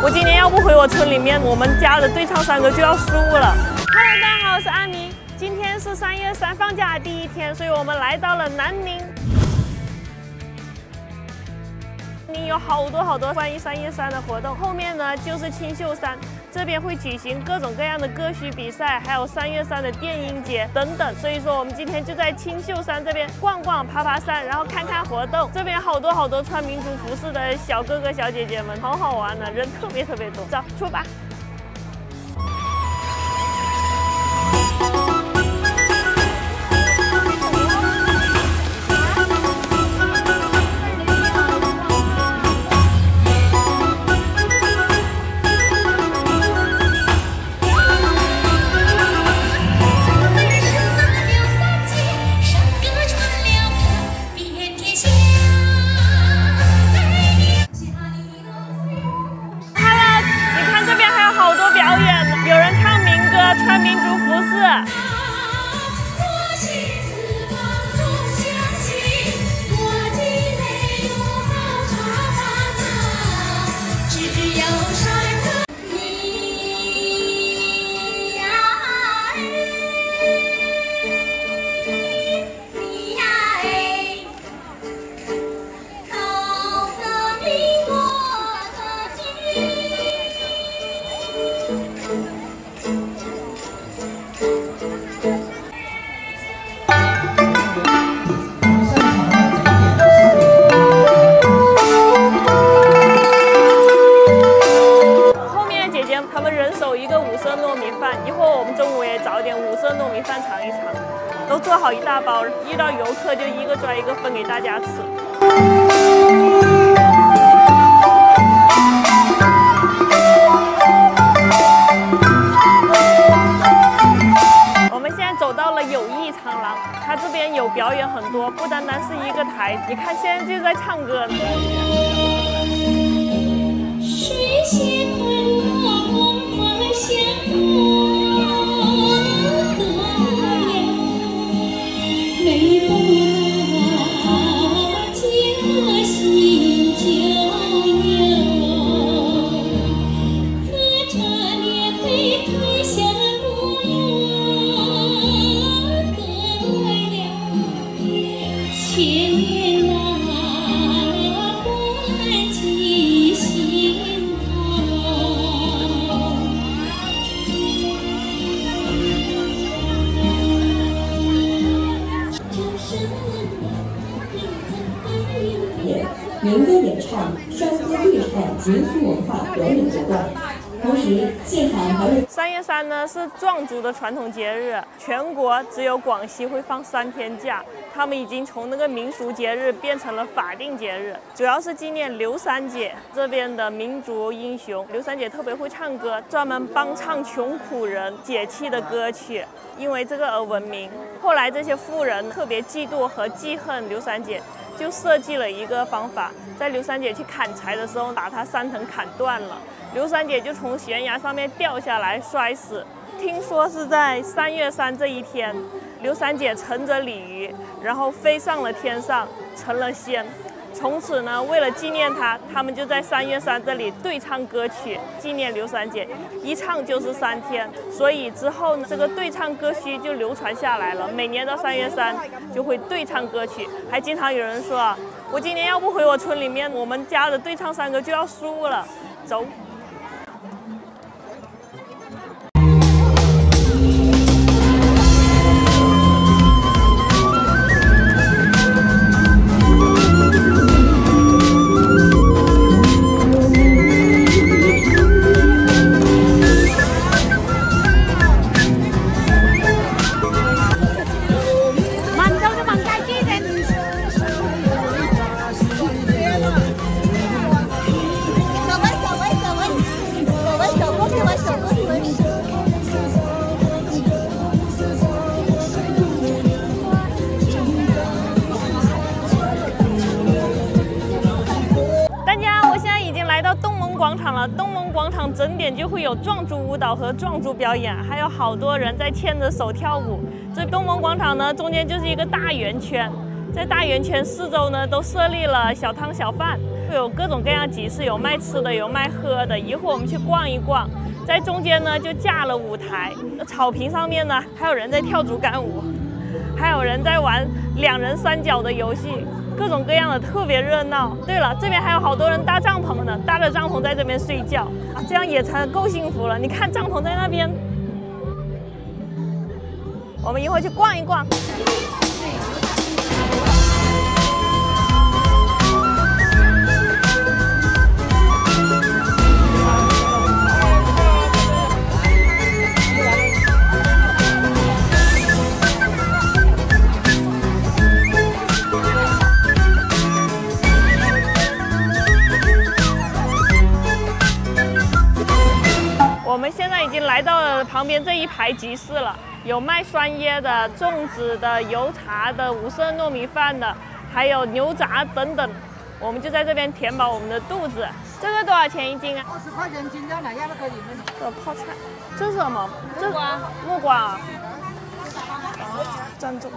我今年要不回我村里面，我们家的对唱山歌就要输了。Hello， 大家好，我是安妮。今天是3月3放假的第一天，所以我们来到了南宁。有好多关于3月3的活动，后面呢就是青秀山，这边会举行各种各样的歌曲比赛，还有3月3的电音节等等。所以说我们今天就在青秀山这边逛逛、爬山，然后看看活动。这边好多穿民族服饰的小哥哥小姐姐们，好玩的，人特别多。走，出发！穿民族服饰。他们人手一个5色糯米饭，一会儿我们中午也找点5色糯米饭尝一尝，都做好一大包，遇到游客就一个拽一个分给大家吃。我们现在走到了友谊长廊，它这边有表演很多，不单单是一个台，你看现在就在唱歌呢。水仙民歌演唱、山歌对唱、民俗文化表演活动，同时现场还会。3月3呢是壮族的传统节日，全国只有广西会放3天假，他们已经从那个民俗节日变成了法定节日，主要是纪念刘三姐这边的民族英雄。刘三姐特别会唱歌，专门帮唱穷苦人解气的歌曲，因为这个而闻名。后来这些富人特别嫉妒和记恨刘三姐，就设计了一个方法，在刘三姐去砍柴的时候，把她3藤砍断了，刘三姐就从悬崖上面掉下来摔死。听说是在3月3这一天，刘三姐乘着鲤鱼，然后飞上了天上，成了仙。从此呢，为了纪念她，他们就在3月3这里对唱歌曲，纪念刘三姐，一唱就是3天。所以之后呢，这个对唱歌曲就流传下来了。每年到3月3就会对唱歌曲，还经常有人说啊，我今年要不回我村里面，我们家的对唱山歌就要输了。走。广场了，东门广场整点就会有壮族舞蹈和壮族表演，还有好多人在牵着手跳舞。这东门广场呢，中间就是一个大圆圈，在大圆圈四周呢都设立了小摊小贩，有各种各样的集市，有卖吃的，有卖喝的。一会儿我们去逛一逛，在中间呢就架了舞台，草坪上面呢还有人在跳竹竿舞，还有人在玩2人3脚的游戏，各种各样的，特别热闹。对了，这边还有好多人搭帐篷呢，搭着帐篷在这边睡觉，这样野餐够幸福了。你看帐篷在那边，我们一会儿去逛一逛。我们现在已经来到了旁边这一排集市了，有卖酸椰的、粽子的、油茶的、五色糯米饭的，还有牛杂等等。我们就在这边填饱我们的肚子。这个多少钱一斤啊？20块钱斤，要哪样都可以。泡菜，这是什么？木瓜。木瓜啊。蘸重。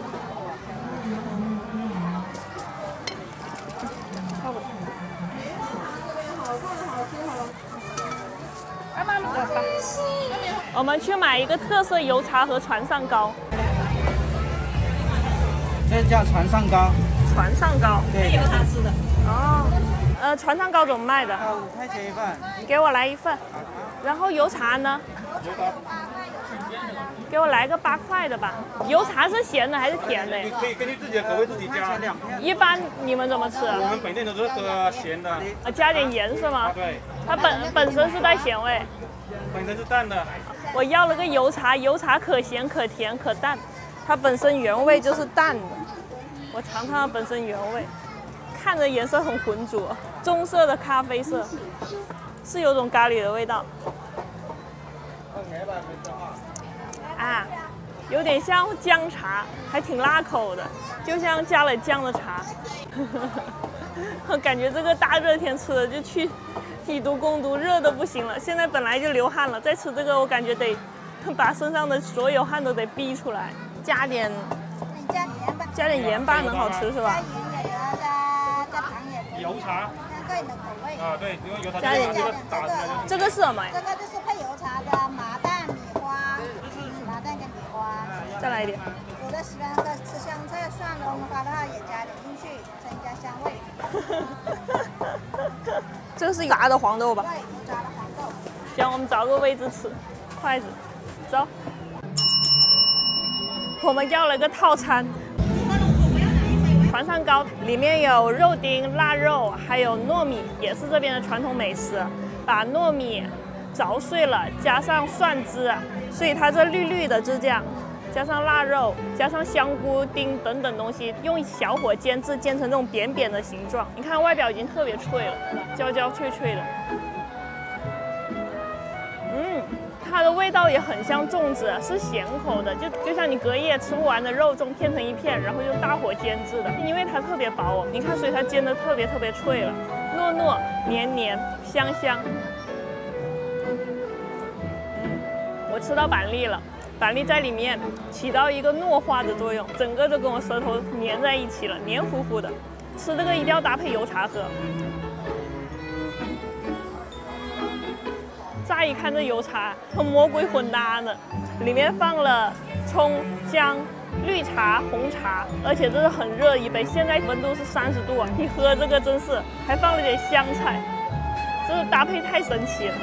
差不多。我们去买一个特色油茶和船上糕。这叫船上糕。船上糕。对，有他吃的。哦。船上糕怎么卖的？5块钱一份。给我来1份。然后油茶呢？给我来个8块的吧。油茶是咸的还是甜的？你可以根据自己的口味自己加。一般你们怎么吃？我们本店都是喝咸的。加点盐是吗？对。它本身是带咸味。本身是淡的。我要了个油茶，油茶可咸可甜可淡，它本身原味就是淡的。我尝尝它本身原味，看着颜色很浑浊，棕色的咖啡色，是有种咖喱的味道。啊，有点像姜茶，还挺辣口的，就像加了姜的茶。我感觉这个大热天吃的就去以毒攻毒，热的不行了。现在本来就流汗了，再吃这个我感觉得把身上的所有汗都得逼出来。加点盐巴能好吃是吧？加糖也可以。油茶。看个人的口味。啊，对，因为油茶加点这个是什么呀？这个就是配油茶的麻蛋米花，麻蛋跟米花。再来一点。有的喜欢吃香菜、蒜蓉的话，也加点进去，增加香味。这个是炸的黄豆吧？对，炸的黄豆。行，我们找个位置吃。筷子，走。我们要了个套餐。船上糕里面有肉丁、腊肉，还有糯米，也是这边的传统美食。把糯米凿碎了，加上蒜汁，所以它这绿绿的就是这样。加上腊肉，加上香菇丁等等东西，用小火煎制，煎成这种扁扁的形状。你看外表已经特别脆了，焦焦脆脆的。它的味道也很像粽子，是咸口的，就像你隔夜吃不完的肉粽片成一片，然后用大火煎制的。因为它特别薄哦，你看，所以它煎的特别脆了，糯糯黏黏香香。我吃到板栗了。板栗在里面起到一个糯化的作用，整个都跟我舌头粘在一起了，黏糊糊的。吃这个一定要搭配油茶喝。乍一看这油茶和魔鬼混搭呢，里面放了葱、姜、绿茶、红茶，而且这是很热一杯，现在温度是30度啊！你喝这个真是，还放了点香菜，这个搭配太神奇了。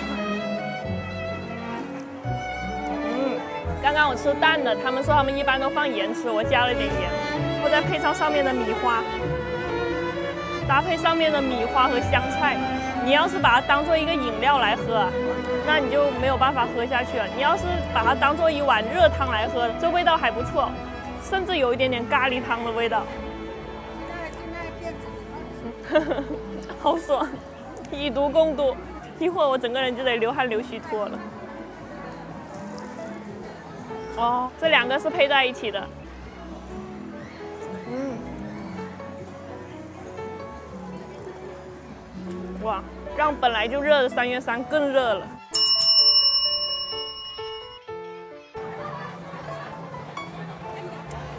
刚刚我吃淡的，他们说他们一般都放盐吃，我加了点盐，我再配上面的米花，搭配上面的米花和香菜。你要是把它当做一个饮料来喝，那你就没有办法喝下去了。你要是把它当做一碗热汤来喝，这味道还不错，甚至有一点点咖喱汤的味道。好爽，以毒攻毒，一会儿我整个人就得流汗流虚脱了。哦，这两个是配在一起的。哇，让本来就热的3月3更热了。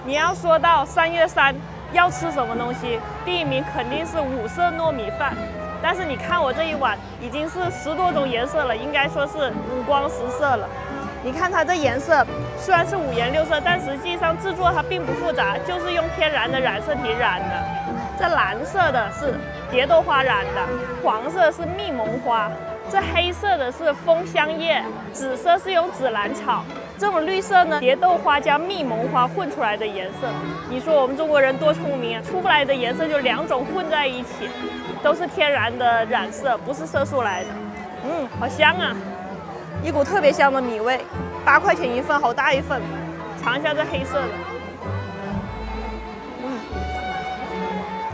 你要说到3月3要吃什么东西，第一名肯定是五色糯米饭。但是你看我这一碗已经是10多种颜色了，应该说是五光十色了。你看它这颜色虽然是5颜6色，但实际上制作它并不复杂，就是用天然的染色体染的。这蓝色的是蝶豆花染的，黄色是蜜蒙花，这黑色的是枫香叶，紫色是用紫兰草，这种绿色呢，蝶豆花加蜜蒙花混出来的颜色。你说我们中国人多聪明啊，出不来的颜色就2种混在一起，都是天然的染色，不是色素来的。好香啊！一股特别香的米味，8块钱一份，好大一份。尝一下这黑色的，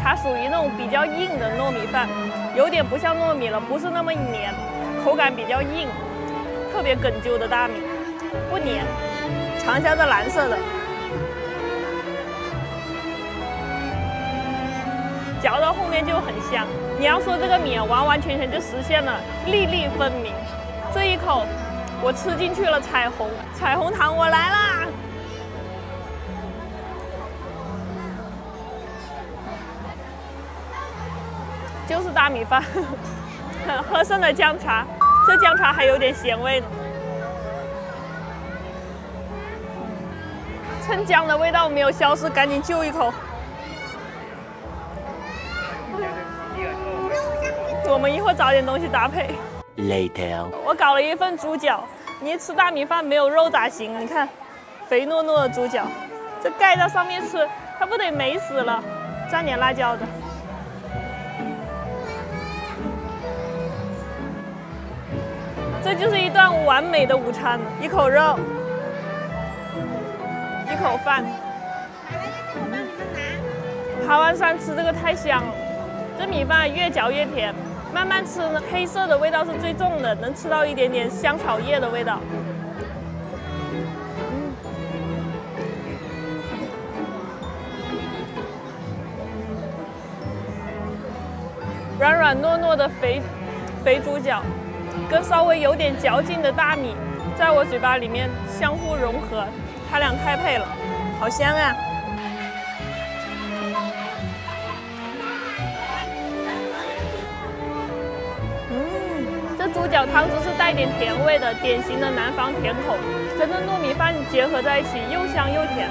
它属于那种比较硬的糯米饭，有点不像糯米了，不是那么黏，口感比较硬，特别哏啾的大米，不黏。尝一下这蓝色的，嚼到后面就很香。你要说这个米完完全全就实现了粒粒分明。这一口我吃进去了彩虹糖，我来啦！就是大米饭，喝剩的姜茶，这姜茶还有点咸味呢。趁姜的味道没有消失，赶紧就一口。我们一会儿找点东西搭配。Later， 我搞了一份猪脚，你吃大米饭没有肉咋行？你看，肥糯糯的猪脚，这盖在上面吃，它不得美死了？蘸点辣椒的。这就是一顿完美的午餐，一口肉，一口饭。爬完山吃这个太香了，这米饭越嚼越甜。慢慢吃呢，黑色的味道是最重的，能吃到一点点香草叶的味道。软软糯糯的肥猪脚，跟稍微有点嚼劲的大米，在我嘴巴里面相互融合，它俩太配了，好香啊！这猪脚汤汁是带点甜味的，典型的南方甜口，跟这糯米饭结合在一起，又香又甜。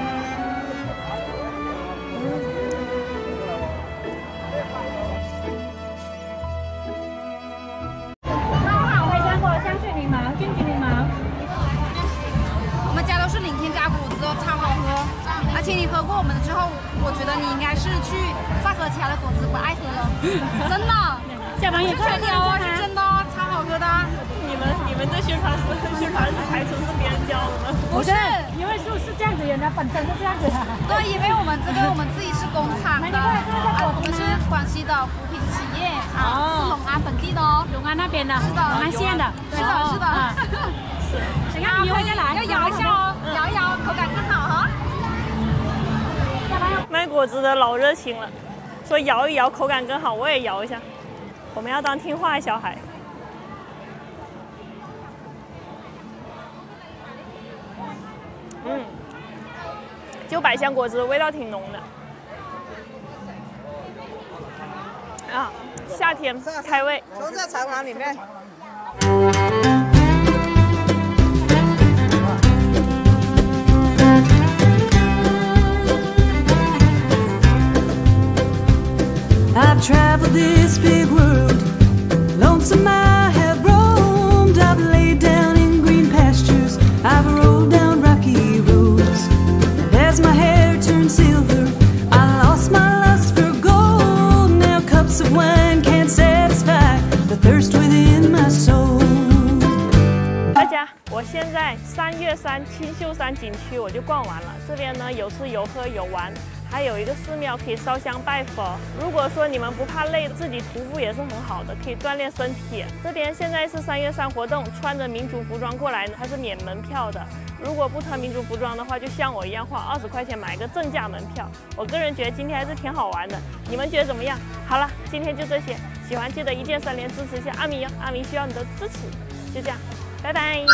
好，黑香果、香脆柠檬、菌菊柠檬。我们家都是零添加果汁哦，超好喝。而且你喝过我们的之后，我觉得你应该是去再喝其他的果汁不爱喝了，真的。小朋友不是吹牛哦，是真的哦，超好喝的。你们这宣传台词是别人教的吗？不是，因为是这样子，原来本身是这样子的。对，因为我们这个我们自己是工厂的，我们是广西的扶贫企业啊，是隆安本地的哦，永安那边的，是的，永安县的，是的，是的。等下你以后再来，要摇一下哦，摇一摇，口感更好哈。卖果汁的老热情了，说摇一摇口感更好，我也摇一下。我们要当听话的小孩。就百香果汁味道挺浓的。啊，夏天开胃。都在茶碗里面。I've traveled this big world, lonesome I have roamed. I've laid down in green pastures, I've rolled down rocky roads. And as my hair turned silver, I lost my lust for gold. Now cups of wine can't satisfy the thirst within my soul. 大家，我现在3月山青秀山景区我就逛完了，这边呢有吃有喝有玩。还有一个寺庙可以烧香拜佛。如果说你们不怕累，自己徒步也是很好的，可以锻炼身体。这边现在是3月3活动，穿着民族服装过来呢，它是免门票的。如果不穿民族服装的话，就像我一样花20块钱买一个正价门票。我个人觉得今天还是挺好玩的，你们觉得怎么样？好了，今天就这些，喜欢记得1键3连支持一下阿明哟，阿明需要你的支持。就这样，拜拜。